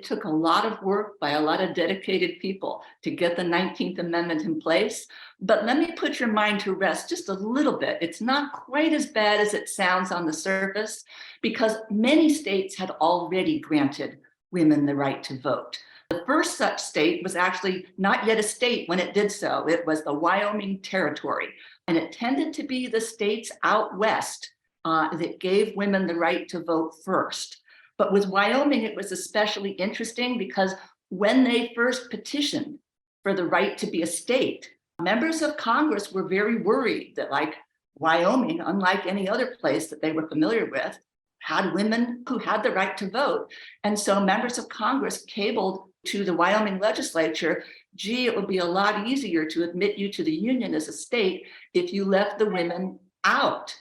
took a lot of work by a lot of dedicated people to get the 19th Amendment in place. But let me put your mind to rest just a little bit. It's not quite as bad as it sounds on the surface, because many states had already granted women the right to vote. The first such state was actually not yet a state when it did so. It was the Wyoming Territory, and it tended to be the states out west that gave women the right to vote first. But with Wyoming, it was especially interesting because when they first petitioned for the right to be a state, members of Congress were very worried that, like, Wyoming, unlike any other place that they were familiar with, had women who had the right to vote. And so members of Congress cabled to the Wyoming legislature, gee, it would be a lot easier to admit you to the Union as a state if you left the women out.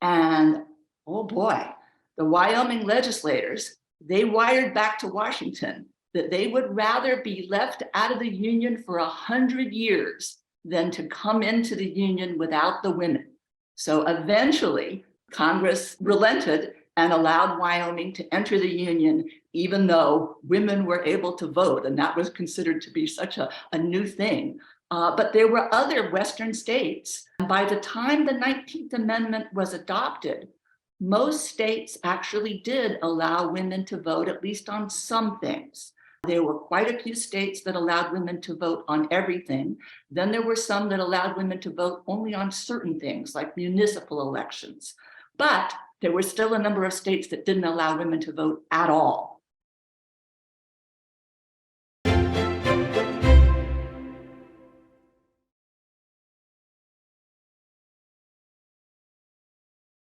And oh boy, the Wyoming legislators, they wired back to Washington that they would rather be left out of the Union for 100 years than to come into the Union without the women. So eventually, Congress relented and allowed Wyoming to enter the Union, even though women were able to vote, and that was considered to be such a new thing. But there were other Western states. And by the time the 19th Amendment was adopted, most states actually did allow women to vote, at least on some things. There were quite a few states that allowed women to vote on everything. Then there were some that allowed women to vote only on certain things, like municipal elections. But there were still a number of states that didn't allow women to vote at all.